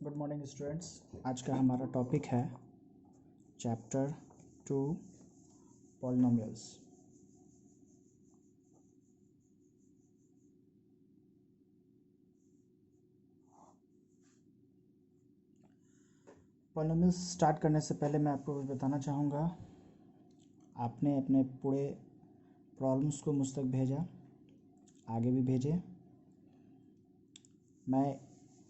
Good morning students. आज का हमारा टॉपिक है चैप्टर 2 पॉलिनोमियल्स। पॉलिनोमियल्स स्टार्ट करने से पहले मैं आपको कुछ बताना चाहूँगा। आपने अपने पूरे प्रॉब्लम्स को मुझ तक भेजा, आगे भी भेजे। मैं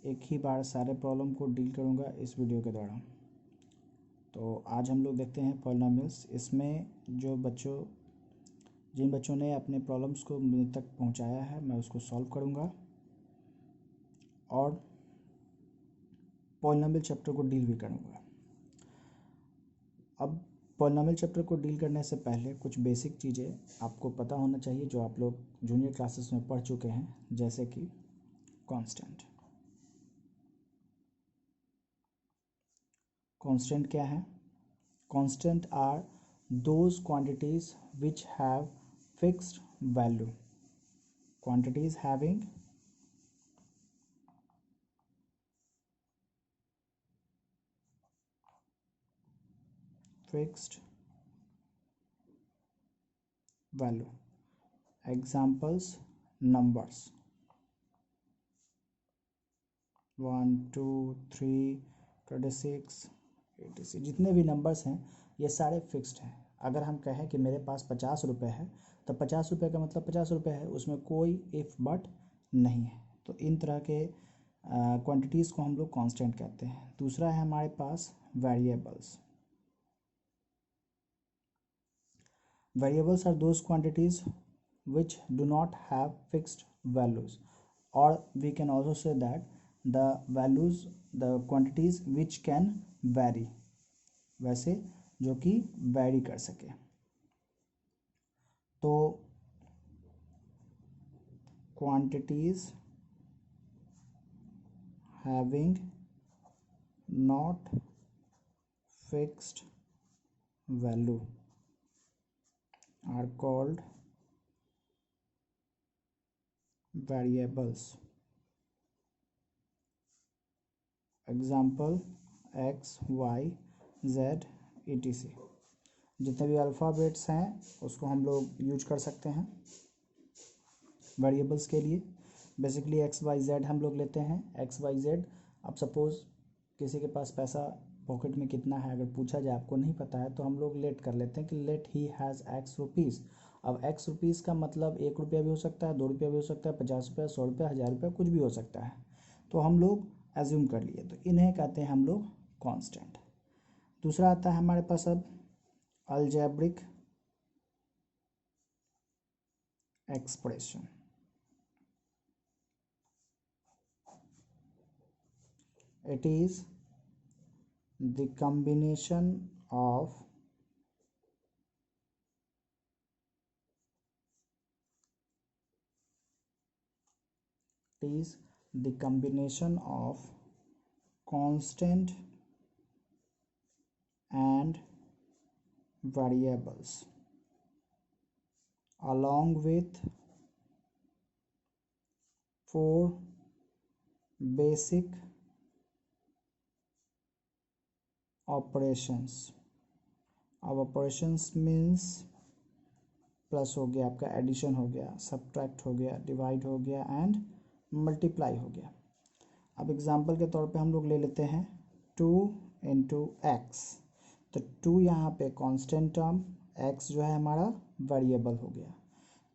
एक ही बार सारे प्रॉब्लम को डील करूँगा इस वीडियो के दौरान। तो आज हम लोग देखते हैं पॉलिनोमियल्स। इसमें जिन बच्चों ने अपने प्रॉब्लम्स को मुझ तक पहुंचाया है, मैं उसको सॉल्व करूंगा और पॉलिनोमियल चैप्टर को डील भी करूंगा। अब पॉलिनोमियल चैप्टर को डील करने से पहले कुछ बेसिक चीज़ें आपको पता होना चाहिए जो आप लोग जूनियर क्लासेस में पढ़ चुके हैं, जैसे कि कांस्टेंट। कांस्टेंट क्या है? Constant are those quantities which have fixed value. Quantities having fixed value. Examples: numbers 1 2 3 26 86, जितने भी नंबर्स हैं ये सारे फिक्स्ड हैं। अगर हम कहें कि मेरे पास 50 रुपये है तो 50 रुपये का मतलब 50 रुपये है, उसमें कोई इफ़ बट नहीं है। तो इन तरह के क्वांटिटीज़ को हम लोग कांस्टेंट कहते हैं। दूसरा है हमारे पास variables. Variables are those quantities which do not have fixed values, or we can also say that the quantities which can vary, वैसे जो कि vary कर सके। तो quantities having not fixed value are called variables. Example: x, y, z, etc. जितने भी alphabets हैं उसको हम लोग यूज कर सकते हैं वेरिएबल्स के लिए। बेसिकली एक्स वाई जेड हम लोग लेते हैं। एक्स वाई जेड, अब सपोज़ किसी के पास पैसा पॉकेट में कितना है अगर पूछा जाए, आपको नहीं पता है, तो हम लोग लेट कर लेते हैं कि let he has X rupees. अब एक्स रुपीज़ का मतलब 1 रुपया भी हो सकता है, 2 रुपया भी हो सकता है, 50 रुपया, 100 रुपया, 1000 रुपया, कुछ भी हो सकता है। तो हम लोग एज्यूम कर लिए, तो इन्हें कहते हैं हम लोग कांस्टेंट। दूसरा आता है हमारे पास अब algebraic expression. It is the combination of constant and variables along with 4 basic operations। अब ऑपरेशंस मीन्स प्लस हो गया, आपका एडिशन हो गया, सब्ट्रैक्ट हो गया, डिवाइड हो गया एंड मल्टीप्लाई हो गया। अब एग्जांपल के तौर पे हम लोग ले लेते हैं 2 इंटू एक्स। तो 2 यहाँ पे कांस्टेंट टर्म, x जो है हमारा वेरिएबल हो गया।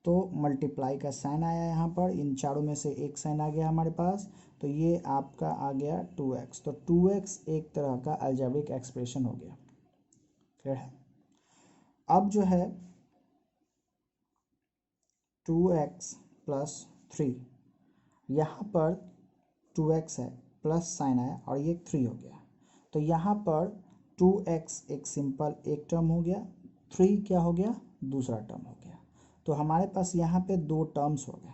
तो मल्टीप्लाई का साइन आया यहाँ पर, इन चारों में से एक साइन आ गया हमारे पास, तो ये आपका आ गया 2x। तो 2x एक तरह का अलजेब्रिक एक्सप्रेशन हो गया। क्लियर है? अब जो है 2x प्लस 3, यहाँ पर 2x है, प्लस साइन आया और ये 3 हो गया। तो यहाँ पर 2x एक सिंपल एक टर्म हो गया, 3 क्या हो गया? दूसरा टर्म हो गया। तो हमारे पास यहाँ पे 2 टर्म्स हो गए।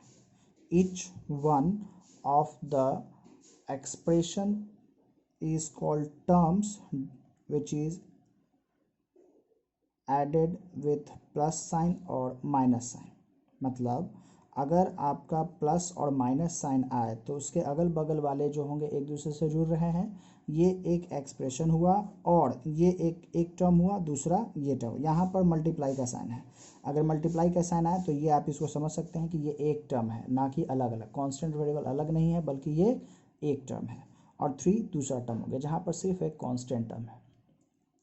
Each one of the expression is called terms which is added with plus sign और माइनस साइन। मतलब अगर आपका प्लस और माइनस साइन आए तो उसके अगल बगल वाले जो होंगे एक दूसरे से जुड़ रहे हैं, ये एक एक्सप्रेशन हुआ और ये एक टर्म हुआ, दूसरा ये टर्म। यहाँ पर मल्टीप्लाई का साइन है, अगर मल्टीप्लाई का साइन आए तो ये आप इसको समझ सकते हैं कि ये एक टर्म है, ना कि अलग अलग। कांस्टेंट वेरिएबल अलग नहीं है बल्कि ये एक टर्म है, और 3 दूसरा टर्म हो गया जहाँ पर सिर्फ एक कांस्टेंट टर्म है।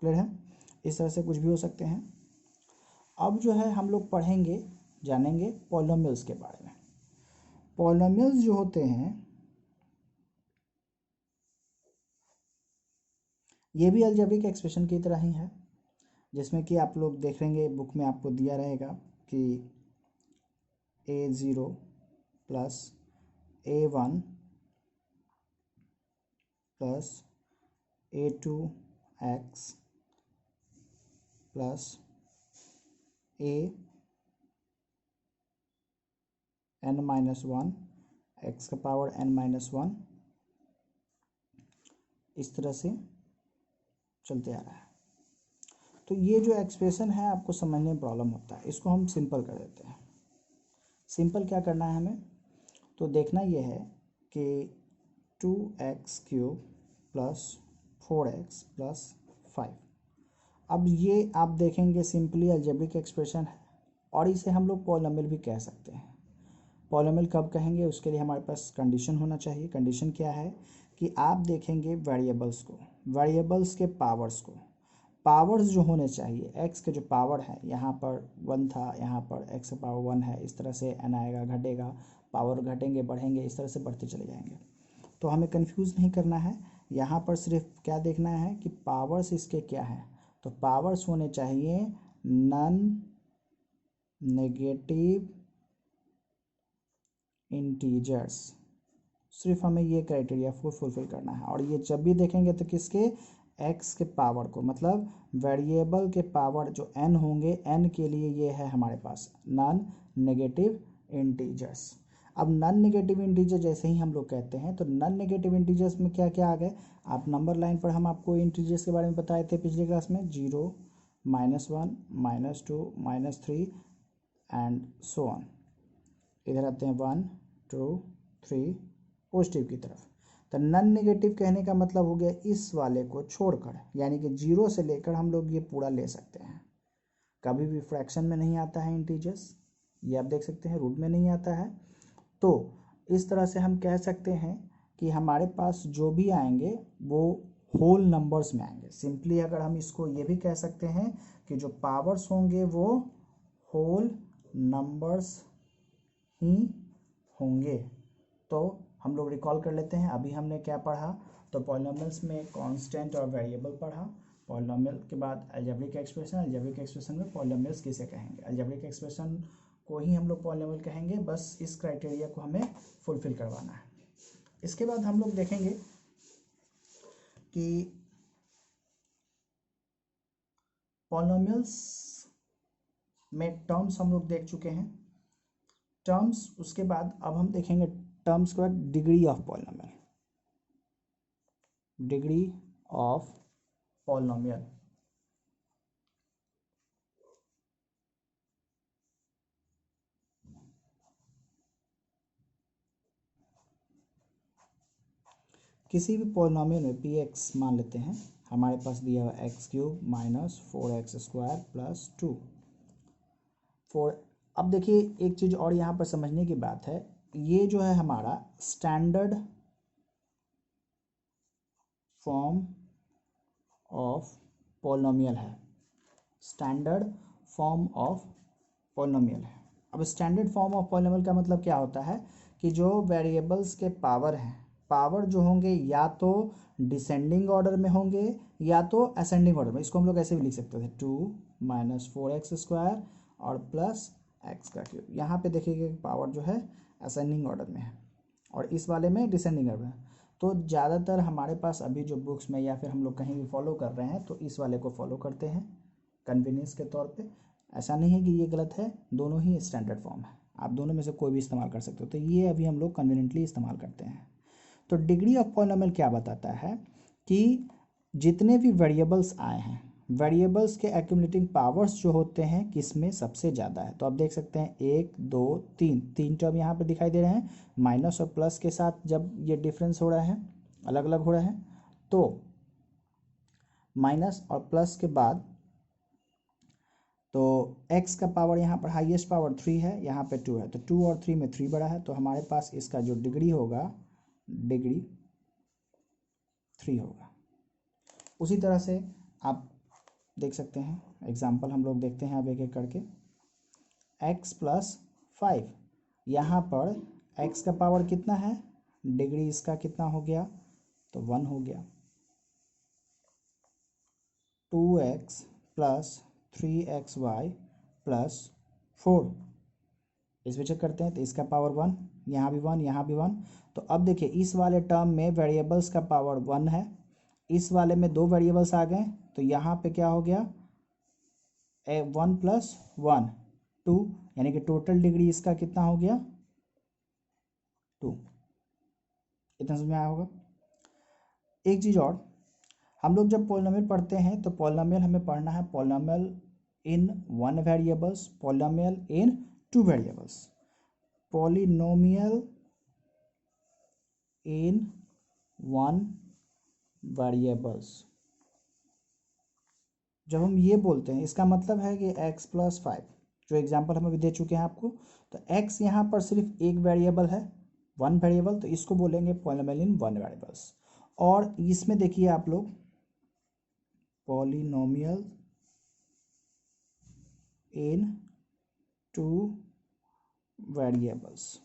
क्लियर है? इस तरह से कुछ भी हो सकते हैं। अब जो है हम लोग पढ़ेंगे, जानेंगे पॉलिनोमियल्स के बारे में। पॉलिनोमियल्स जो होते हैं ये भी अलजेब्रिक एक्सप्रेशन की तरह ही है, जिसमें कि आप लोग देखेंगे बुक में आपको दिया रहेगा कि a0 plus a1 plus a2x plus a n-1 x का पावर n-1 इस तरह से चलते आ रहा है। तो ये जो एक्सप्रेशन है आपको समझने में प्रॉब्लम होता है, इसको हम सिंपल कर देते हैं। सिंपल क्या करना है हमें, तो देखना ये है कि 2x³ प्लस 4x प्लस 5। अब ये आप देखेंगे सिंपली अलजेब्रिक एक्सप्रेशन है, और इसे हम लोग पॉलिनोमियल भी कह सकते हैं। पॉलिनोमियल कब कहेंगे, उसके लिए हमारे पास कंडीशन होना चाहिए। कंडीशन क्या है कि आप देखेंगे वेरिएबल्स को, वेरिएबल्स के पावर्स को, पावर्स जो होने चाहिए, x के जो पावर है, यहाँ पर 1 था, यहाँ पर x का पावर 1 है, इस तरह से n आएगा, घटेगा, पावर घटेंगे बढ़ेंगे, इस तरह से बढ़ते चले जाएंगे। तो हमें कंफ्यूज नहीं करना है, यहाँ पर सिर्फ क्या देखना है कि पावर्स इसके क्या हैं। तो पावर्स होने चाहिए नॉन नेगेटिव इंटीजर्स, सिर्फ हमें ये क्राइटेरिया फुलफिल करना है। और ये जब भी देखेंगे तो किसके, x के पावर को, मतलब वेरिएबल के पावर जो n होंगे, n के लिए ये है हमारे पास नॉन नेगेटिव इंटीजर्स। अब नॉन नेगेटिव इंटीजर जैसे ही हम लोग कहते हैं तो नॉन नेगेटिव इंटीजर्स में क्या क्या आ गए, आप नंबर लाइन पर हम आपको इंटीजर्स के बारे में बताए थे पिछले क्लास में, 0, -1, -2, -3 एंड सो ऑन। इधर आते हैं 1, 2, 3 पॉजिटिव की तरफ। तो नॉन नेगेटिव कहने का मतलब हो गया इस वाले को छोड़कर, यानी कि 0 से लेकर हम लोग ये पूरा ले सकते हैं। कभी भी फ्रैक्शन में नहीं आता है इंटीजर्स, ये आप देख सकते हैं, रूट में नहीं आता है। तो इस तरह से हम कह सकते हैं कि हमारे पास जो भी आएंगे वो होल नंबर्स में आएंगे। सिंपली अगर हम इसको ये भी कह सकते हैं कि जो पावर्स होंगे वो होल नंबर्स ही होंगे। तो हम लोग रिकॉल कर लेते हैं, अभी हमने क्या पढ़ा, तो पॉलिनोमियल्स में कांस्टेंट और वेरिएबल पढ़ा। पॉलिनोमियल के बाद अलजेब्रिक एक्सप्रेशन, अलजेब्रिक एक्सप्रेशन में पॉलिनोमियल्स किसे कहेंगे, अलजेब्रिक एक्सप्रेशन को ही हम लोग पॉलिनोमियल कहेंगे, बस इस क्राइटेरिया को हमें फुलफिल करवाना है। इसके बाद हम लोग देखेंगे कि पॉलिनोमियल्स में टर्म्स हम लोग देख चुके हैं, टर्म्स। उसके बाद अब हम देखेंगे टर्म्स के बाद degree of polynomial, degree of polynomial. किसी भी पॉलिनोमियल में px मान लेते हैं, हमारे पास दिया हुआ x³ माइनस 4x² प्लस 2 4। अब देखिए एक चीज़ और यहाँ पर समझने की बात है, ये जो है हमारा स्टैंडर्ड फॉर्म ऑफ पॉलिनोमियल है, स्टैंडर्ड फॉर्म ऑफ पॉलिनोमियल है। अब स्टैंडर्ड फॉर्म ऑफ पॉलिनोमियल का मतलब क्या होता है कि जो वेरिएबल्स के पावर हैं, पावर जो होंगे या तो डिसेंडिंग ऑर्डर में होंगे या तो असेंडिंग ऑर्डर में। इसको हम लोग ऐसे भी लिख सकते थे, 2 माइनस 4x² और प्लस x³। यहाँ पे देखिएगा पावर जो है असेंडिंग ऑर्डर में है और इस वाले में डिसेंडिंग ऑर्डर में। तो ज़्यादातर हमारे पास अभी जो बुक्स में या फिर हम लोग कहीं भी फॉलो कर रहे हैं तो इस वाले को फॉलो करते हैं कन्वीनियंस के तौर पे। ऐसा नहीं है कि ये गलत है, दोनों ही स्टैंडर्ड फॉर्म है, आप दोनों में से कोई भी इस्तेमाल कर सकते हो। तो ये अभी हम लोग कन्वीनियंटली इस्तेमाल करते हैं। तो डिग्री ऑफ पॉलिनोमियल क्या बताता है कि जितने भी वेरिएबल्स आए हैं, वेरिएबल्स के एक्यूमुलेटिंग पावर्स जो होते हैं किस में सबसे ज़्यादा है। तो आप देख सकते हैं 1 2 3 तीन टर्म यहाँ पे दिखाई दे रहे हैं, माइनस और प्लस के साथ जब ये डिफरेंस हो रहा है, अलग अलग हो रहा है, तो माइनस और प्लस के बाद तो x का पावर यहाँ पर हाईएस्ट पावर 3 है, यहाँ पे 2 है, तो 2 और 3 में 3 बड़ा है, तो हमारे पास इसका जो डिग्री होगा, डिग्री 3 होगा। उसी तरह से आप देख सकते हैं, एग्जाम्पल हम लोग देखते हैं अब एक एक करके। x प्लस 5, यहाँ पर x का पावर कितना है, डिग्री इसका कितना हो गया, तो 1 हो गया। 2x प्लस 3xy प्लस 4, इसमें चेक करते हैं, तो इसका पावर 1, यहाँ भी 1, यहाँ भी 1। तो अब देखिए इस वाले टर्म में वेरिएबल्स का पावर 1 है, इस वाले में दो वेरिएबल्स आ गए, तो यहाँ पे क्या हो गया, 1 प्लस 1 2, यानी कि टोटल डिग्री इसका कितना हो गया, 2। इतना समझ में आया होगा। एक चीज़ और, हम लोग जब पॉलिनोमियल पढ़ते हैं तो पॉलिनोमियल हमें पढ़ना है पॉलिनोमियल इन 1 वेरिएबल्स, पॉलिनोमियल इन 2 वेरिएबल्स, पॉलिनोमियल इन 1 वेरिएबल्स। जब हम ये बोलते हैं इसका मतलब है कि x प्लस 5, जो एग्जांपल हम अभी दे चुके हैं आपको, तो x यहाँ पर सिर्फ एक वेरिएबल है, 1 वेरिएबल, तो इसको बोलेंगे पॉलिनोमियल इन 1 वेरिएबल्स। और इसमें देखिए आप लोग, पॉलिनोमियल इन 2 variables,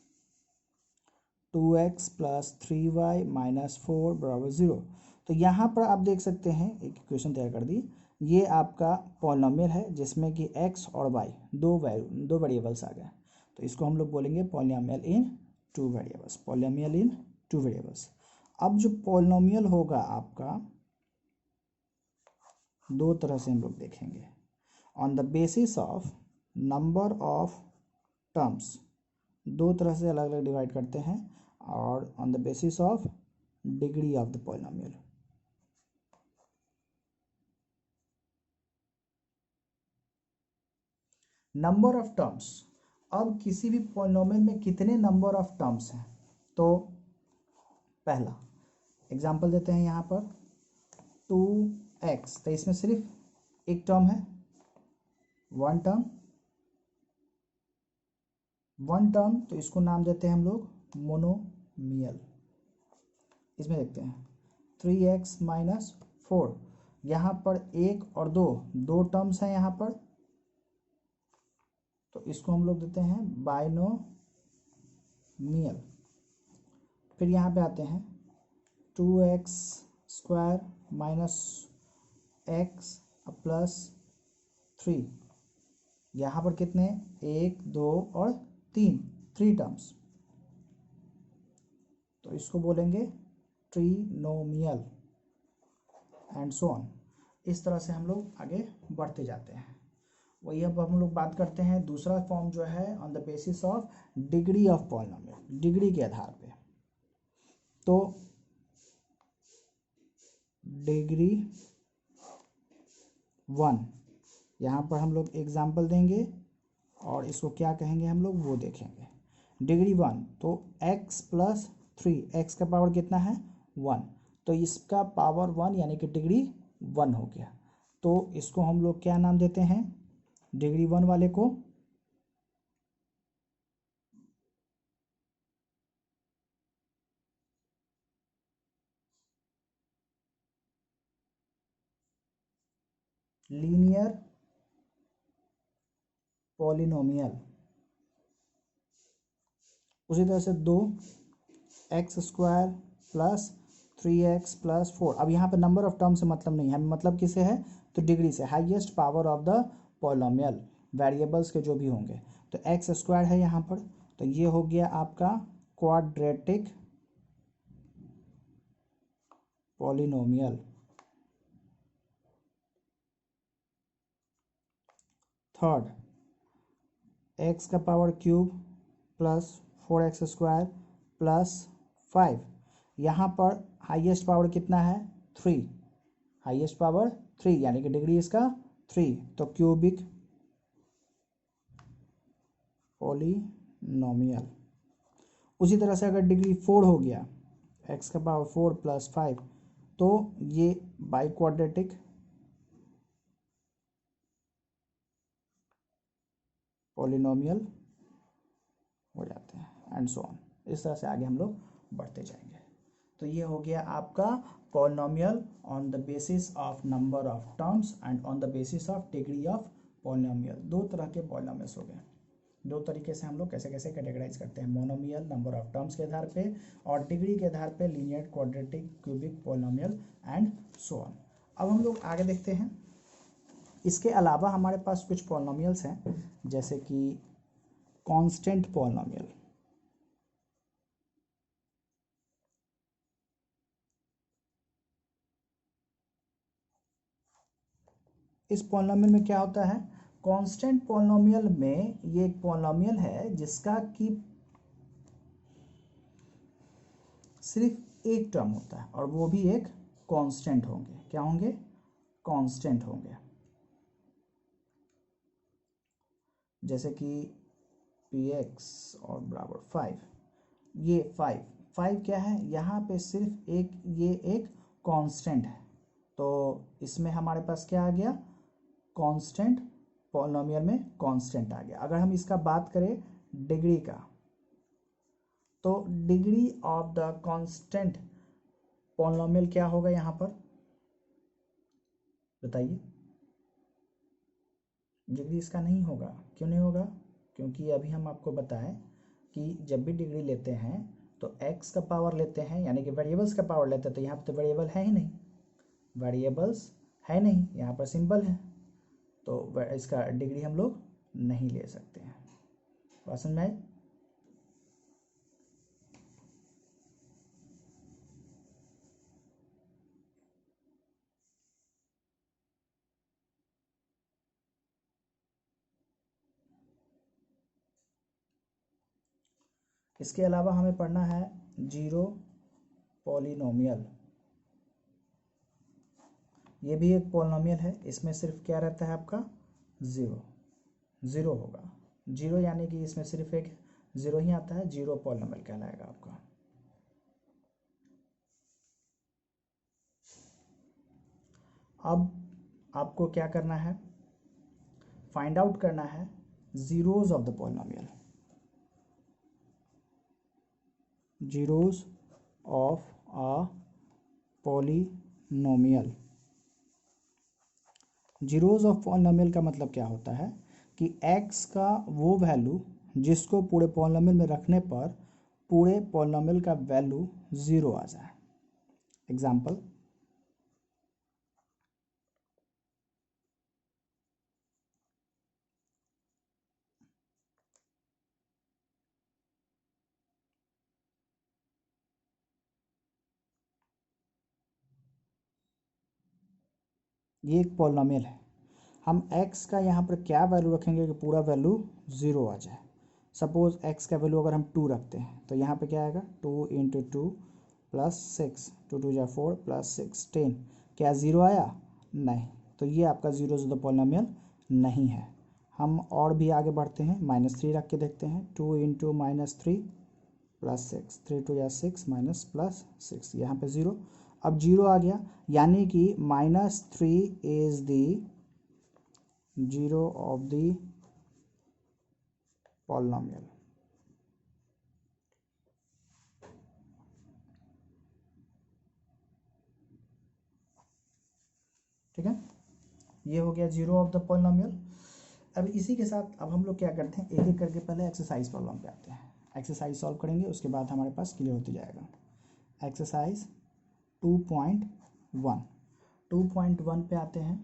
2x plus 3y minus 4 बराबर 0। तो यहाँ पर आप देख सकते हैं, एक इक्वेशन तैयार कर दी, ये आपका पॉलिनोमियल है जिसमें कि x और y दो वेरिएबल्स आ गए, तो इसको हम लोग बोलेंगे पॉलिनोमियल इन 2 वेरिएबल्स, पॉलिनोमियल इन 2 वेरिएबल्स। अब जो पॉलिनोमियल होगा आपका, दो तरह से हम लोग देखेंगे, on the basis of number of terms, दो तरह से अलग अलग डिवाइड करते हैं, और on the basis of degree of the polynomial. Number of terms, अब किसी भी पॉलिनोमियल में कितने नंबर ऑफ टर्म्स हैं, तो पहला एग्जांपल देते हैं यहाँ पर 2x, तो इसमें सिर्फ एक टर्म है, वन टर्म, तो इसको नाम देते हैं हम लोग मोनोमियल। इसमें देखते हैं 3x माइनस 4, यहाँ पर एक और दो टर्म्स हैं यहाँ पर, तो इसको हम लोग देते हैं बाइनोमियल। फिर यहाँ पे आते हैं 2x square minus x plus 3, यहाँ पर कितने, 1 2 और 3 टर्म्स, तो इसको बोलेंगे ट्रिनोमियल, एंड सो ऑन। इस तरह से हम लोग आगे बढ़ते जाते हैं। वही अब हम लोग बात करते हैं दूसरा फॉर्म जो है on the basis of degree of polynomial, degree के आधार पे। तो डिग्री 1, यहाँ पर हम लोग एग्जाम्पल देंगे और इसको क्या कहेंगे हम लोग वो देखेंगे। डिग्री 1, तो x प्लस 3, x का पावर कितना है 1, तो इसका पावर 1 यानी कि डिग्री 1 हो गया। तो इसको हम लोग क्या नाम देते हैं, डिग्री 1 वाले को लीनियर पॉलिनोमियल। उसी तरह से 2x square plus 3x plus 4, अब यहाँ पे नंबर ऑफ टर्म से मतलब नहीं है, मतलब किसे है, तो डिग्री से, highest power of the polynomial, variables के जो भी होंगे। तो x स्क्वायर है यहाँ पर, तो ये हो गया आपका क्वाड्रेटिक पॉलिनोमियल। थर्ड, x का power cube plus 4x square plus 5, यहाँ पर हाईएस्ट पावर कितना है 3, हाईएस्ट पावर 3 यानी कि डिग्री इसका 3, तो क्यूबिक पॉलिनोमियल। उसी तरह से अगर डिग्री 4 हो गया, x का पावर 4 + 5, तो ये बाई क्वाड्रेटिक पॉलिनोमियल हो जाते हैं एंड सो ऑन। इस तरह से आगे हम लोग बढ़ते जाएंगे। तो ये हो गया आपका polynomial on the basis of number of terms and on the basis of degree of polynomial. दो तरह के पॉलिनोमियल्स हो गए। दो तरीके से हम लोग कैसे कैसे कैटेगराइज करते हैं, मोनोमियल नंबर ऑफ टर्म्स के आधार पे और डिग्री के आधार पे linear, quadratic, cubic polynomial and so on. अब हम लोग आगे देखते हैं। इसके अलावा हमारे पास कुछ पॉलिनोमियल्स हैं, जैसे कि कांस्टेंट पॉलिनोमियल। इस पॉलिनोमियल में क्या होता है, कांस्टेंट पॉलिनोमियल में ये एक पॉलिनोमियल है जिसका कि सिर्फ एक टर्म होता है और वो भी एक कांस्टेंट होंगे। क्या होंगे, कांस्टेंट होंगे। जैसे कि px और बराबर 5, ये 5 क्या है, यहाँ पे सिर्फ ये एक कांस्टेंट है, तो इसमें हमारे पास क्या आ गया, कांस्टेंट पॉलिनोमियल में कांस्टेंट आ गया। अगर हम इसका बात करें डिग्री का, तो degree of the constant polynomial क्या होगा यहाँ पर, बताइए। डिग्री इसका नहीं होगा। क्यों नहीं होगा, क्योंकि अभी हम आपको बताएं कि जब भी डिग्री लेते हैं तो x का पावर लेते हैं, यानी कि वेरिएबल्स का पावर लेते हैं, तो यहाँ पर तो वेरिएबल है ही नहीं, वेरिएबल्स है नहीं, यहाँ पर सिंबल है, तो इसका डिग्री हम लोग नहीं ले सकते हैं। बात समझ में आई। इसके अलावा हमें पढ़ना है जीरो पॉलिनोमियल। ये भी एक पॉलिनोमियल है, इसमें सिर्फ क्या रहता है आपका, ज़ीरो होगा। जीरो यानी कि इसमें सिर्फ एक ज़ीरो ही आता है, जीरो पॉलिनोमियल कहलाएगा आपका। अब आपको क्या करना है, फाइंड आउट करना है zeros of the polynomial, zeros of a polynomial. Zeros of polynomial का मतलब क्या होता है कि x का वो वैल्यू जिसको पूरे पॉलिनोमियल में रखने पर पूरे पॉलिनोमियल का वैल्यू ज़ीरो आ जाए। एग्जाम्पल, ये एक पॉलिनोमियल है, हम x का यहाँ पर क्या वैल्यू रखेंगे कि पूरा वैल्यू ज़ीरो आ जाए। सपोज x का वैल्यू अगर हम 2 रखते हैं तो यहाँ पे क्या आएगा, 2 × 2 + 6, 2 2 = 4 + 6 10, क्या ज़ीरो आया, नहीं, तो ये आपका ज़ीरो ज़ीरो पॉलिनोमियल नहीं है। हम और भी आगे बढ़ते हैं, -3 रख के देखते हैं, 2 × -3 + 6, 3 2 = 6 +6, यहाँ पे ज़ीरो। अब जीरो आ गया, यानी कि -3 is the zero of the polynomial. ठीक है, ये हो गया जीरो ऑफ द पॉलिनोमियल। अब इसी के साथ अब हम लोग क्या करते हैं, एक एक करके पहले एक्सरसाइज प्रॉब्लम पे आते हैं। एक्सरसाइज सॉल्व करेंगे, उसके बाद हमारे पास क्लियर होते जाएगा। एक्सरसाइज 2.1 2.1 पे आते हैं।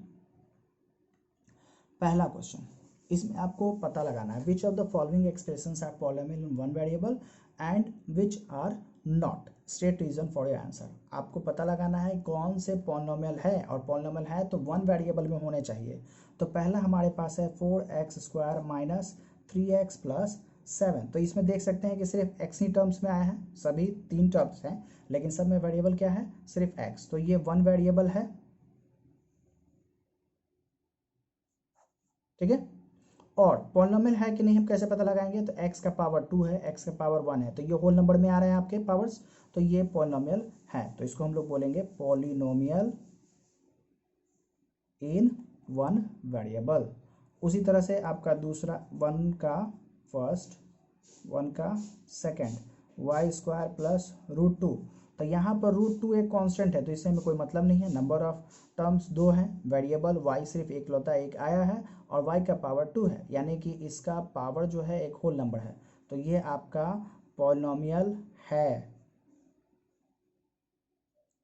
पहला क्वेश्चन, इसमें आपको पता लगाना है which of the following expressions are polynomial in one variable and which are not, state reason for your answer. आपको पता लगाना है कौन से पॉलिनोमियल है, और पॉलिनोमियल है तो वन वेरिएबल में होने चाहिए। तो पहला हमारे पास है 4x² - 3x + 7। तो इसमें देख सकते हैं कि सिर्फ x ही टर्म्स में आया है, सभी 3 टर्म्स हैं, लेकिन सब में वेरिएबल क्या है, सिर्फ x। तो ये वन वेरिएबल है, ठीक है। और पॉलिनोमियल है कि नहीं हम कैसे पता लगाएंगे, तो x का पावर 2 है, x का पावर 1 है, तो ये होल नंबर में आ रहे हैं आपके पावर्स, तो ये पॉलिनोमियल है, तो इसको हम लोग बोलेंगे पॉलिनोमियल इन वन वेरिएबल। उसी तरह से आपका दूसरा 1 का फर्स्ट, 1 का second, Y square plus root 2, तो यहाँ पर रूट 2 एक कांस्टेंट है, तो इससे हमें कोई मतलब नहीं है। नंबर ऑफ टर्म्स 2 हैं, वेरिएबल y सिर्फ एकलौता एक आया है और y का पावर 2 है, यानी कि इसका पावर जो है एक होल नंबर है, तो ये आपका पॉलिनोमियल है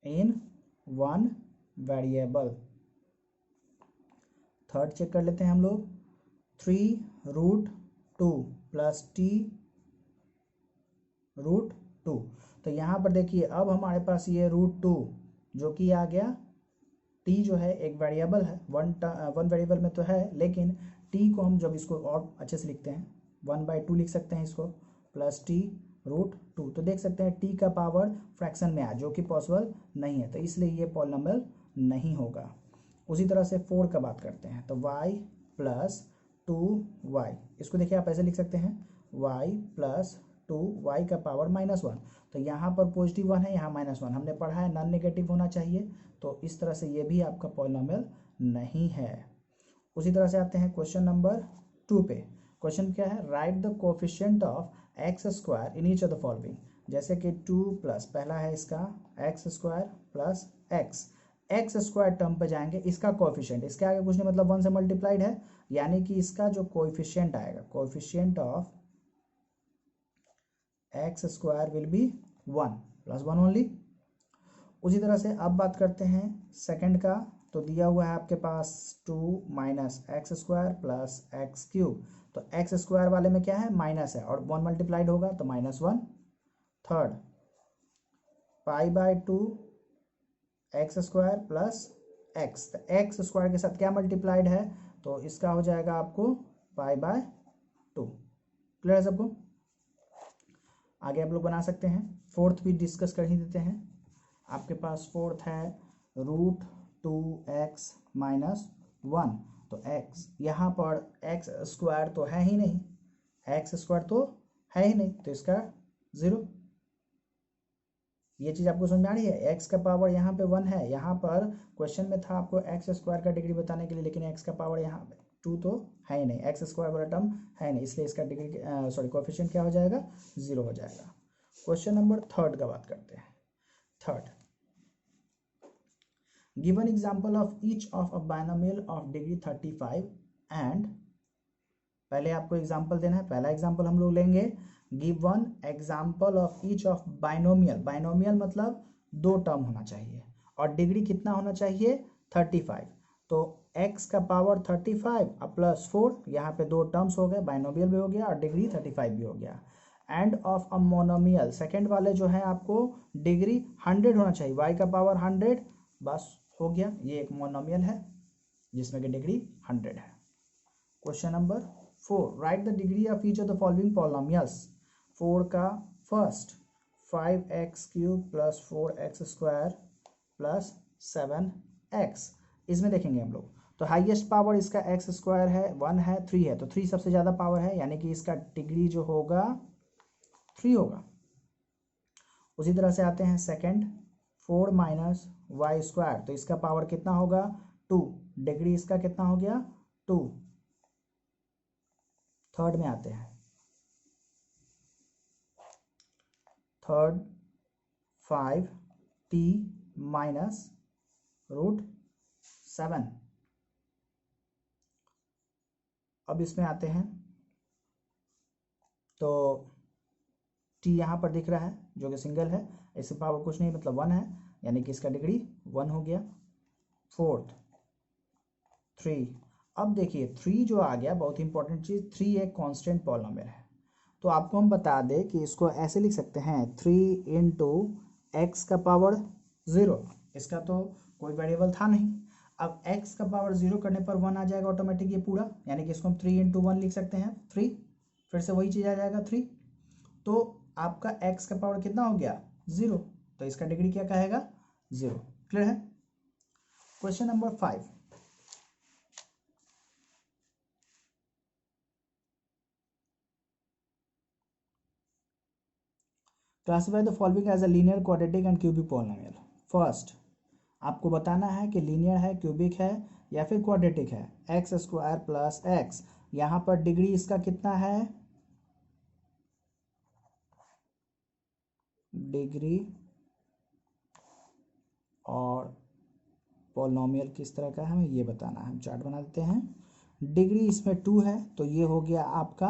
in one variable. Third check कर लेते हैं हम लोग, 3√2 प्लस टी रूट 2, तो यहाँ पर देखिए अब हमारे पास ये √2 जो कि आ गया, t जो है एक वेरिएबल है, वन वेरिएबल में तो है, लेकिन t को हम जब इसको और अच्छे से लिखते हैं 1/2 लिख सकते हैं इसको, प्लस t√2, तो देख सकते हैं t का पावर फ्रैक्शन में आया जो कि पॉसिबल नहीं है, तो इसलिए ये पॉलिनोमियल नहीं होगा। उसी तरह से 4 का बात करते हैं, तो y प्लस 2y, इसको देखिए आप ऐसे लिख सकते हैं y प्लस 2y का पावर -1, तो यहाँ पर पॉजिटिव 1 है, यहाँ -1, हमने पढ़ा है नॉन नेगेटिव होना चाहिए, तो इस तरह से ये भी आपका पॉलिनोमियल नहीं है। उसी तरह से आते हैं क्वेश्चन नंबर 2 पे। क्वेश्चन क्या है, right the coefficient of x square in each of the following, जैसे कि 2 प्लस पहला है इसका x square plus x square term पे जाएंगे, इसका कोफिशिएंट, इसके आगे कुछ नहीं, मतलब 1 से मल्टीप्लाइड है, यानी कि इसका जो कोफिशिएंट आएगा, coefficient of x square will be 1 plus 1 only. उसी तरह से अब बात करते हैं सेकंड का, तो दिया हुआ है आपके पास 2 minus x square plus x cube, तो एक्स स्क्वायर वाले में क्या है, माइनस है और 1 मल्टीप्लाइड होगा तो -1। Third π/2 x square plus x, तो एक्स स्क्वायर के साथ क्या मल्टीप्लाइड है, तो इसका हो जाएगा आपको π/2। क्लियर है सबको, आगे आप लोग बना सकते हैं। फोर्थ भी डिस्कस कर ही देते हैं, आपके पास फोर्थ है √2x - 1, तो x यहाँ पर एक्स स्क्वायर तो है ही नहीं, एक्स स्क्वायर तो है ही नहीं, तो इसका 0। ये चीज़ आपको समझ में आ रही है, x का पावर यहाँ पे 1 है, यहाँ पर क्वेश्चन में था आपको एक्स स्क्वायर का डिग्री बताने के लिए, लेकिन x का पावर यहाँ पे 2 तो है ही नहीं, एक्स स्क्वायर वाला टर्म है नहीं, इसलिए इसका डिग्री सॉरी कोफिशिएंट क्या हो जाएगा, 0 हो जाएगा। क्वेश्चन नंबर थर्ड का बात करते हैं। Third, given example of each of a binomial of degree 35 and, पहले आपको एग्जाम्पल देना है, पहला एग्जाम्पल हम लोग लेंगे, give one example of each of binomial, binomial मतलब 2 टर्म होना चाहिए और डिग्री कितना होना चाहिए, 35, तो x का पावर 35 और प्लस 4, यहाँ पे 2 टर्म्स हो गए, बाइनोमियल भी हो गया और डिग्री 35 भी हो गया। End of a monomial, second वाले जो है आपको डिग्री 100 होना चाहिए, y का पावर 100, बस हो गया, ये एक मोनोमियल है जिसमें कि डिग्री 100 है। Question number 4, right the degree of each of the following polynomials. 4 का first 5x³ plus 4x² plus 7x, इसमें देखेंगे हम लोग, तो हाईएस्ट पावर इसका x² है, 1 है, 3 है, तो 3 सबसे ज़्यादा पावर है, यानी कि इसका डिग्री जो होगा 3 होगा। उसी तरह से आते हैं सेकंड, 4 माइनस y², तो इसका पावर कितना होगा, 2, डिग्री इसका कितना हो गया, 2। थर्ड में आते हैं, थर्ड 5t माइनस √7, अब इसमें आते हैं, तो t यहाँ पर दिख रहा है जो कि सिंगल है, इसका पावर कुछ नहीं मतलब 1 है, यानी कि इसका डिग्री 1 हो गया। फोर्थ 3, अब देखिए 3 जो आ गया, बहुत इंपॉर्टेंट चीज़, 3 एक कांस्टेंट पॉलिनोमियल है, तो आपको हम बता दें कि इसको ऐसे लिख सकते हैं 3 इंटू एक्स का पावर 0, इसका तो कोई वेरिएबल था नहीं, अब x का पावर 0 करने पर 1 आ जाएगा ऑटोमेटिक ये पूरा, यानी कि इसको हम 3 इंटू 1 लिख सकते हैं 3, फिर से वही चीज़ आ जाएगा 3, तो आपका x का पावर कितना हो गया 0, तो इसका डिग्री क्या कहेगा 0। क्लियर है। Question number 5, classify the following as a linear, quadratic and cubic polynomial. First आपको बताना है कि लीनियर है, क्यूबिक है या फिर क्वाड्रेटिक है। एक्स स्क्वायर प्लस एक्स, यहाँ पर डिग्री इसका कितना है, डिग्री, और पॉलिनोमियल किस तरह का है हमें ये बताना है। हम चार्ट बना देते हैं। डिग्री इसमें 2 है तो ये हो गया आपका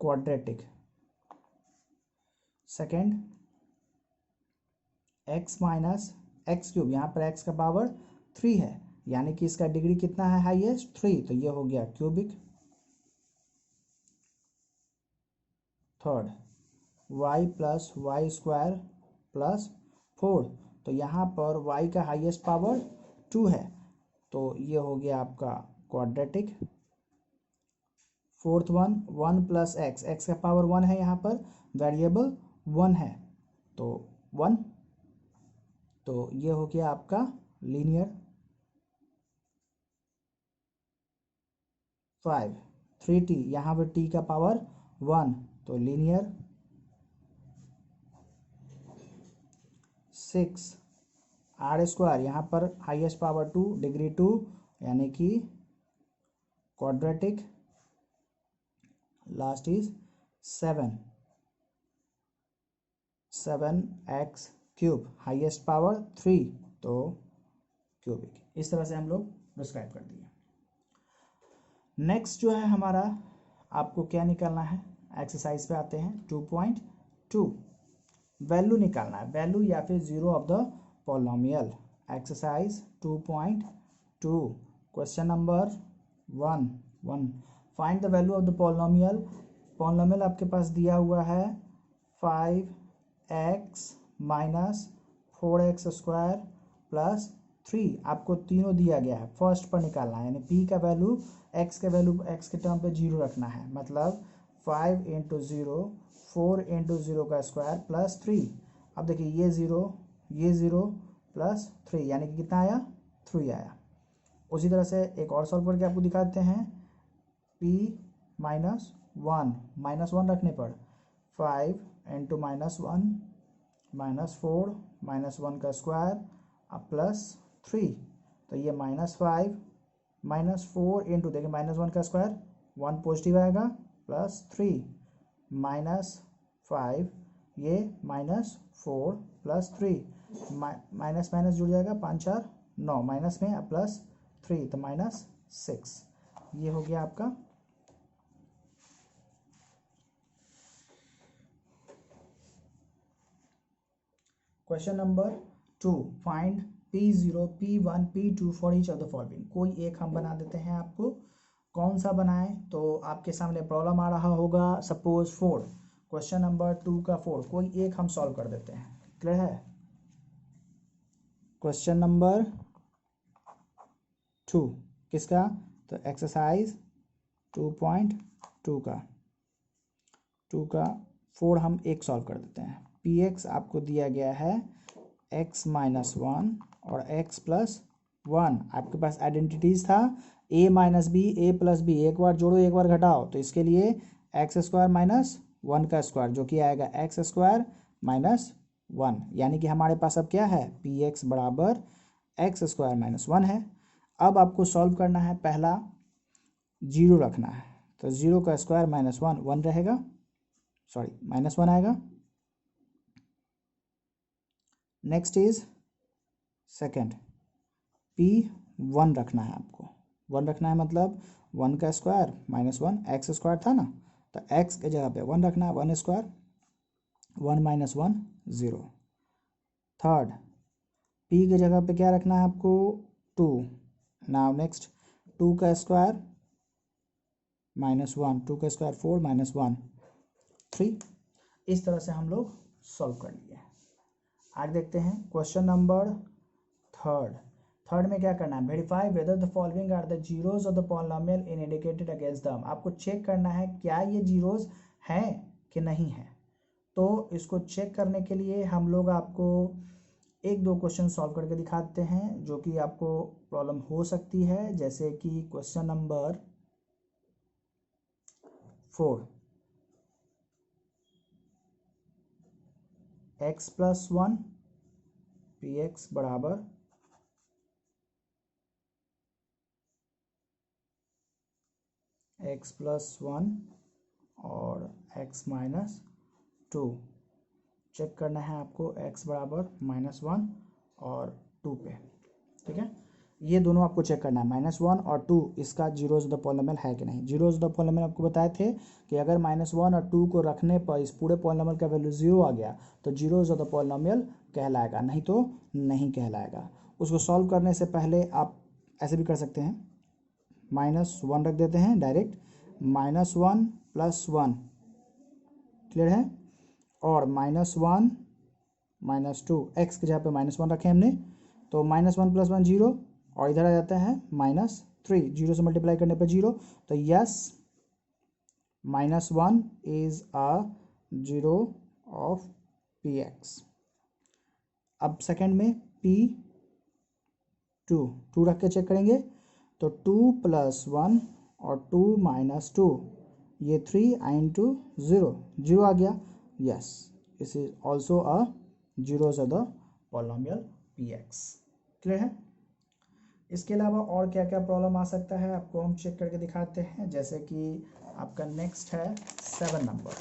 quadratic. Second, x minus x cube, यहाँ पर एक्स का पावर 3 है यानी कि इसका डिग्री कितना है, हाईएस्ट 3, तो ये हो गया cubic. Third, Y plus Y square plus 4, तो यहाँ पर y का हाईएस्ट पावर 2 है तो ये हो गया आपका quadratic. Fourth one, 1 plus x, x का पावर 1 है, यहाँ पर वेरिएबल 1 है तो 1, तो ये हो गया आपका लीनियर। 5, 3t, यहाँ पर t का पावर 1 तो लीनियर। 6, आर स्क्वायर, यहाँ पर हाईएस्ट पावर 2, डिग्री 2 यानी कि quadratic. Last is 7x cube, highest power 3 तो क्यूबिक। इस तरह से हम लोग डिस्क्राइब कर दिए। नेक्स्ट जो है हमारा, आपको क्या निकालना है, एक्सरसाइज पे आते हैं। 2.2 वैल्यू निकालना है, वैल्यू या फिर zero of the polynomial. Exercise 2.2 question number 1 find the value of the polynomial. Polynomial आपके पास दिया हुआ है 5x minus 4x square plus 3, आपको तीनों दिया गया है, फर्स्ट पर निकालना है, यानी p का वैल्यू x के वैल्यू x के टर्म पे 0 रखना है, मतलब 5 इंटू 0, 4 इंटू 0 का स्क्वायर प्लस 3। अब देखिए ये 0 प्लस 3 यानी कि कितना आया, 3 आया। उसी तरह से एक और सॉल्व करके आपको दिखाते हैं। p -1 रखने पर 5 इंटू -1 -4 -1 का स्क्वायर प्लस 3, तो ये -5 -4 इंटू, देखिए -1 का स्क्वायर 1 पॉजिटिव आएगा प्लस 3 -5, ये -4 प्लस 3, माइनस माइनस जुड़ जाएगा, 5 4 9, माइनस में प्लस 3 तो -6। ये हो गया आपका question number 2। Find P0, P1, P2 for each of the following. कोई एक हम बना देते हैं, आपको कौन सा बनाएं, तो आपके सामने प्रॉब्लम आ रहा होगा सपोज 4, क्वेश्चन नंबर 2 का 4, कोई एक हम सॉल्व कर देते हैं। क्लियर है। क्वेश्चन नंबर 2 किसका, तो एक्सरसाइज 2.2 का 4 हम एक सॉल्व कर देते हैं। px आपको दिया गया है x माइनस 1 और x प्लस 1, आपके पास आइडेंटिटीज था a minus B, a plus B, एक बार जोड़ो एक बार घटाओ, तो इसके लिए एक्स स्क्वायर माइनस 1 का स्क्वायर जो कि आएगा एक्स स्क्वायर माइनस 1, यानी कि हमारे पास अब क्या है, px बराबर एक्स स्क्वायर माइनस 1 है। अब आपको सॉल्व करना है, पहला 0 रखना है, तो 0 का स्क्वायर माइनस 1 रहेगा, सॉरी -1 आएगा। नेक्स्ट इज सेकेंड, P1 रखना है आपको, 1 रखना है, मतलब 1 का स्क्वायर -1, एक्स स्क्वायर था ना, तो x के जगह पे 1 रखना है, 1 स्क्वायर, 1 - 1 0। थर्ड, P के जगह पे क्या रखना है आपको, 2। नाउ नेक्स्ट 2 का स्क्वायर -1, 2 का स्क्वायर 4 -1 3। इस तरह से हम लोग सॉल्व कर लिए। आगे देखते हैं क्वेश्चन नंबर थर्ड में क्या करना है, verify whether the following are the zeros of the polynomial in indicated against them. आपको चेक करना है क्या ये जीरोज हैं कि नहीं है। तो इसको चेक करने के लिए हम लोग आपको एक दो क्वेश्चन सॉल्व करके दिखाते हैं जो कि आपको प्रॉब्लम हो सकती है, जैसे कि question number 4। X plus one P x बराबर एक्स प्लस वन और एक्स माइनस टू। चेक करना है आपको एक्स बराबर -1 और 2 पे, ठीक है। ये दोनों आपको चेक करना है, -1 और 2, इसका जीरोज द पॉलिनोमियल है कि नहीं। जीरोज द पॉलिनोमियल आपको बताए थे कि अगर -1 और 2 को रखने पर इस पूरे पॉलिनोमियल का वैल्यू 0 आ गया तो जीरोज द पॉलिनोमियल कहलाएगा, नहीं तो नहीं कहलाएगा। उसको सॉल्व करने से पहले आप ऐसे भी कर सकते हैं, -1 रख देते हैं डायरेक्ट, -1 + 1, क्लियर है, और -1 -2, एक्स की जगह पे -1 रखे हमने तो -1 + 1 0, और इधर आ जाता है -3, 0 से मल्टीप्लाई करने पर 0, तो yes -1 is a zero of P x. अब सेकंड में टू रख के चेक करेंगे तो 2 + 1 और 2 - 2, ये 3 इंटू 0 आ गया, yes this is also a zeros of the polynomial P x, clear है। इसके अलावा और क्या क्या प्रॉब्लम आ सकता है आपको हम चेक करके दिखाते हैं। जैसे कि आपका नेक्स्ट है 7 नंबर।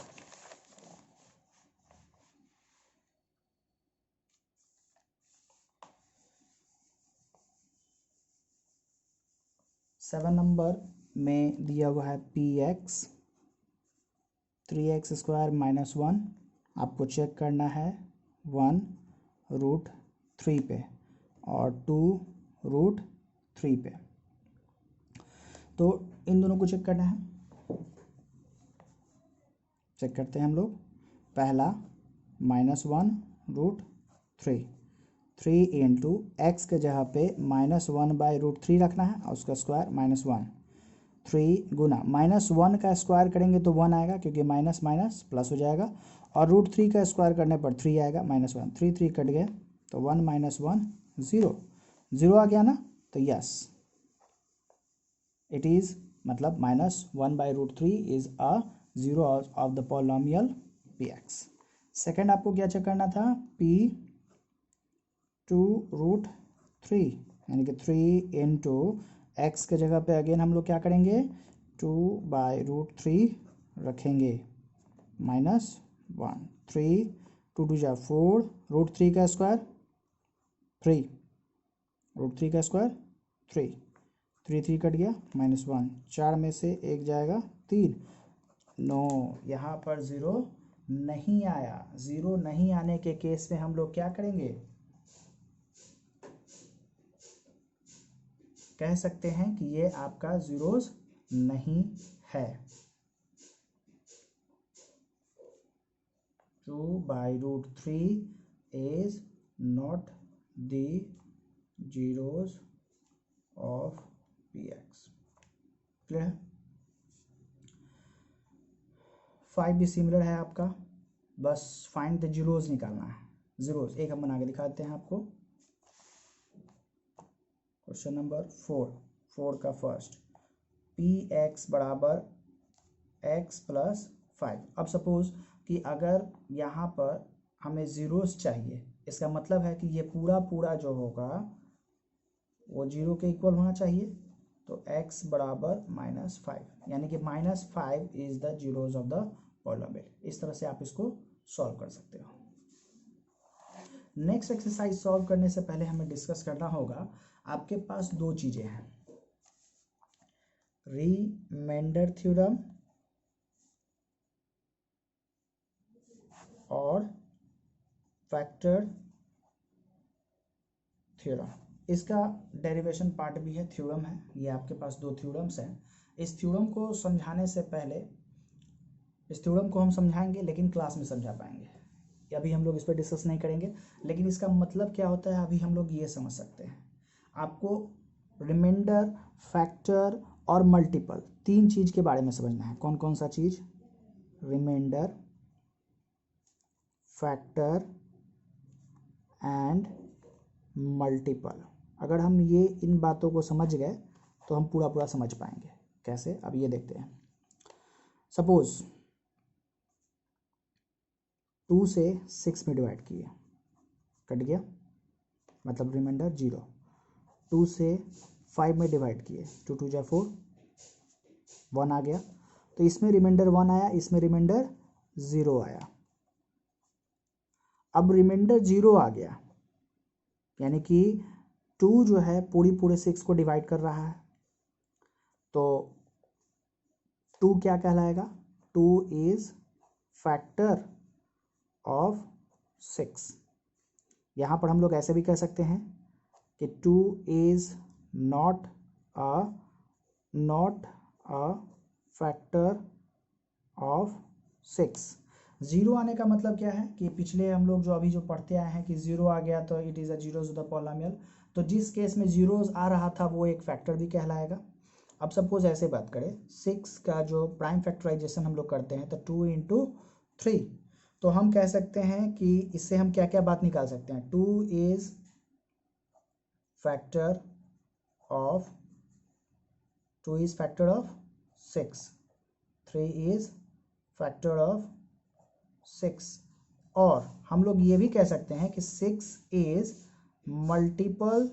सेवन नंबर में दिया हुआ है पी एक्स 3x² - 1, आपको चेक करना है 1√3 पे और 2√3 पे। तो इन दोनों को चेक करना है, चेक करते हैं हम लोग। पहला -1√3, 3 इंटू एक्स के जगह पे -1/√3 रखना है और उसका स्क्वायर -1, 3 गुना -1 का स्क्वायर करेंगे तो 1 आएगा क्योंकि माइनस माइनस प्लस हो जाएगा, और √3 का स्क्वायर करने पर 3 आएगा, -1, 3 कट गया तो 1 - 1 0 आ गया ना, तो यस इट इज़ मतलब -1/√3 is a zero of the polynomial P x. Second आपको क्या चेक करना था, p2√3 यानी कि 3 इंटू एक्स के जगह पे अगेन हम लोग क्या करेंगे 2/√3 रखेंगे, -1, 3 2 2 जा 4, √3 का स्क्वायर 3, √3 का स्क्वायर 3, 3 कट गया -1, 4 में से 1 जाएगा 3, नो यहाँ पर 0 नहीं आया। 0 नहीं आने के केस में हम लोग क्या करेंगे, कह सकते हैं कि ये आपका जीरोस नहीं है। 2/√3 is not the zeros of P x, clear. 5 भी सिमिलर है आपका, बस फाइंड द जीरोस निकालना है। जीरोस एक हम बना के दिखाते हैं आपको। क्वेश्चन नंबर 4 का फर्स्ट, पी एक्स बराबर x + 5। अब सपोज कि अगर यहाँ पर हमें जीरोस चाहिए, इसका मतलब है कि ये पूरा जो होगा वो 0 के इक्वल होना चाहिए, तो x बराबर -5 यानी कि -5 is the zeros of the polynomial. इस तरह से आप इसको सॉल्व कर सकते हो। नेक्स्ट एक्सरसाइज सॉल्व करने से पहले हमें डिस्कस करना होगा, आपके पास दो चीजें हैं, रिमाइंडर थ्योरम और फैक्टर थ्योरम। इसका डेरिवेशन पार्ट भी है, थ्योरम है, ये आपके पास दो थ्योरम्स हैं। इस थ्योरम को समझाने से पहले, इस थ्योरम को हम समझाएंगे लेकिन क्लास में समझा पाएंगे, अभी हम लोग इस पर डिस्कस नहीं करेंगे, लेकिन इसका मतलब क्या होता है अभी हम लोग ये समझ सकते हैं। आपको रिमाइंडर, फैक्टर और मल्टीपल, तीन चीज के बारे में समझना है। कौन कौन सा चीज, रिमाइंडर, फैक्टर एंड मल्टीपल। अगर हम ये इन बातों को समझ गए तो हम पूरा समझ पाएंगे। कैसे, अब ये देखते हैं। सपोज 2 से 6 में डिवाइड किए, कट गया, मतलब रिमाइंडर 0। 2 से 5 में डिवाइड किए, 2 2 जा 4, 1 आ गया, तो इसमें रिमाइंडर 1 आया, इसमें रिमाइंडर 0 आया। अब रिमाइंडर 0 आ गया, यानी कि 2 जो है पूरे 6 को डिवाइड कर रहा है, तो 2 क्या कहलाएगा? 2 इज फैक्टर ऑफ 6। यहाँ पर हम लोग ऐसे भी कह सकते हैं कि 2 is not a factor of 6। 0 आने का मतलब क्या है कि पिछले हम लोग जो अभी जो पढ़ते आए हैं कि 0 आ गया तो it is a zeros of the polynomial, तो जिस केस में जीरोज आ रहा था वो एक फैक्टर भी कहलाएगा। अब सपोज ऐसे बात करें, 6 का जो प्राइम फैक्टराइजेशन हम लोग करते हैं तो 2 इंटू 3, तो हम कह सकते हैं कि इससे हम क्या क्या बात निकाल सकते हैं? 2 is factor of 6, 3 is factor of 6, और हम लोग ये भी कह सकते हैं कि 6 is multiple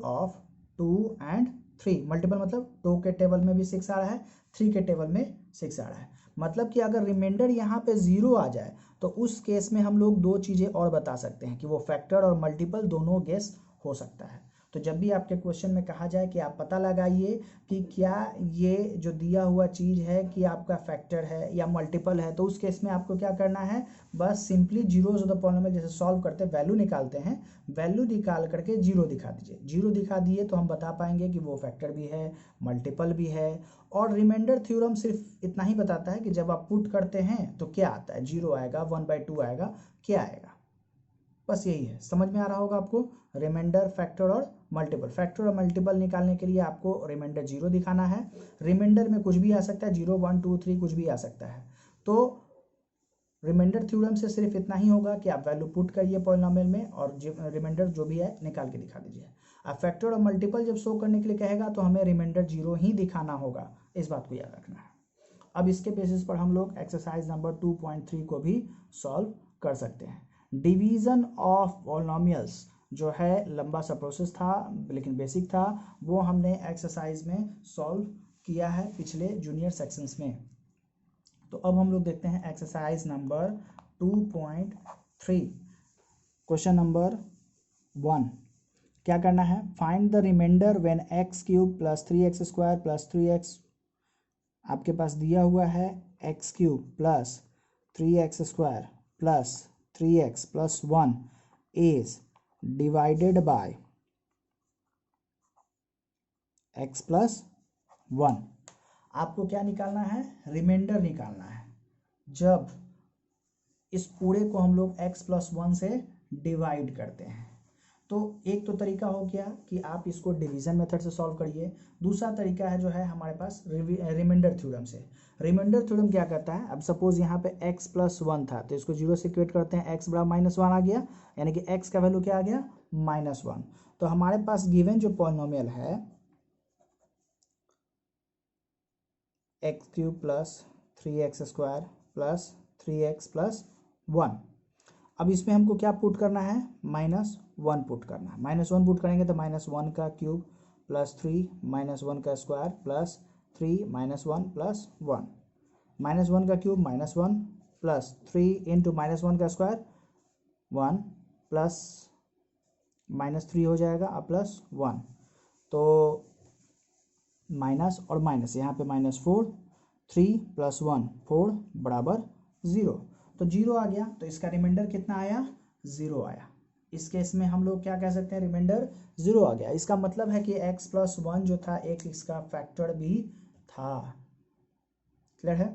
of 2 and 3। Multiple मतलब 2 के टेबल में भी 6 आ रहा है, 3 के टेबल में 6 आ रहा है। मतलब कि अगर रिमाइंडर यहाँ पे 0 आ जाए तो उस केस में हम लोग दो चीज़ें और बता सकते हैं कि वो फैक्टर और मल्टीपल दोनों गेस हो सकता है। तो जब भी आपके क्वेश्चन में कहा जाए कि आप पता लगाइए कि क्या ये जो दिया हुआ चीज़ है कि आपका फैक्टर है या मल्टीपल है, तो उस केस में आपको क्या करना है? बस simply zeros of the polynomial जैसे सॉल्व करते हैं, वैल्यू निकालते हैं, वैल्यू निकाल करके 0 दिखा दीजिए। 0 दिखा दिए तो हम बता पाएंगे कि वो फैक्टर भी है, मल्टीपल भी है। और रिमाइंडर थ्योरम सिर्फ इतना ही बताता है कि जब आप पुट करते हैं तो क्या आता है, 0 आएगा, 1/2 आएगा, क्या आएगा, बस यही है। समझ में आ रहा होगा आपको? रिमाइंडर, फैक्टर और मल्टीपल। फैक्टर और मल्टीपल निकालने के लिए आपको रिमाइंडर 0 दिखाना है। रिमाइंडर में कुछ भी आ सकता है, 0 1 2 3 कुछ भी आ सकता है। तो रिमाइंडर थ्योरम से सिर्फ इतना ही होगा कि आप वैल्यू पुट करिए पॉलिनोमियल में और रिमाइंडर जो भी है निकाल के दिखा दीजिए। अब फैक्टर और मल्टीपल जब शो करने के लिए कहेगा तो हमें रिमाइंडर 0 ही दिखाना होगा, इस बात को याद रखना है। अब इसके बेसिस पर हम लोग एक्सरसाइज नंबर 2.3 को भी सॉल्व कर सकते हैं। डिवीजन ऑफ पॉलिनोमियल्स जो है लंबा सा प्रोसेस था लेकिन बेसिक था, वो हमने एक्सरसाइज में सॉल्व किया है पिछले जूनियर सेक्शंस में। तो अब हम लोग देखते हैं एक्सरसाइज नंबर 2.3। क्वेश्चन नंबर 1, क्या करना है? Find the remainder when x³ + 3x² + 3x, आपके पास दिया हुआ है x³ + 3x² + 3x + 1 is divided by x + 1। आपको क्या निकालना है? रिमाइंडर निकालना है जब इस पूरे को हम लोग x + 1 से डिवाइड करते हैं। तो एक तो तरीका हो गया कि आप इसको डिवीजन मेथड से सॉल्व करिए। दूसरा तरीका है जो है हमारे पास रिमाइंडर थ्योरम से। रिमाइंडर थ्योरम क्या कहता है? अब सपोज यहाँ पे x + 1 था तो इसको 0 से इक्वेट करते हैं, x बड़ा -1 आ गया, यानी कि x का वैल्यू क्या आ गया? -1। तो हमारे पास गिवन जो पॉलिनोमियल है x³ + 3x² + 3x + 1, अब इसमें हमको क्या पुट करना है? -1 पुट करना है। -1 पुट करेंगे तो -1 का क्यूब + 3 -1 का स्क्वायर + 3 -1 + 1, -1 का क्यूब -1 + 3 इंटू -1 का स्क्वायर 1 प्लस -3 हो जाएगा अब +1, तो माइनस और माइनस, यहाँ पे -4, 3 + 1 4 बराबर 0, तो 0 आ गया। तो इसका रिमाइंडर कितना आया? 0 आया। इस केस में हम लोग क्या कह सकते हैं? रिमाइंडर 0 आ गया। इसका मतलब है कि x + 1 जो था एक इसका फैक्टर भी था। क्लियर है?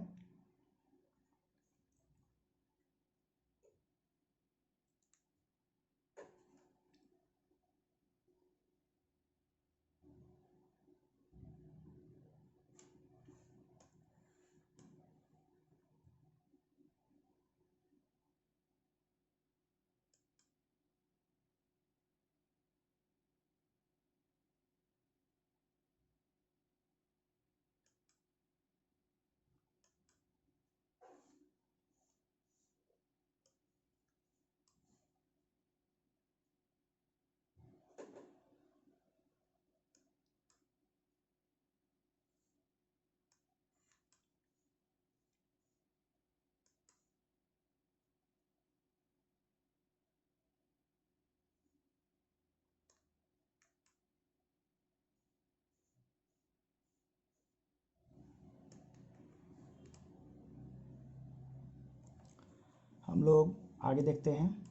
हम लोग आगे देखते हैं।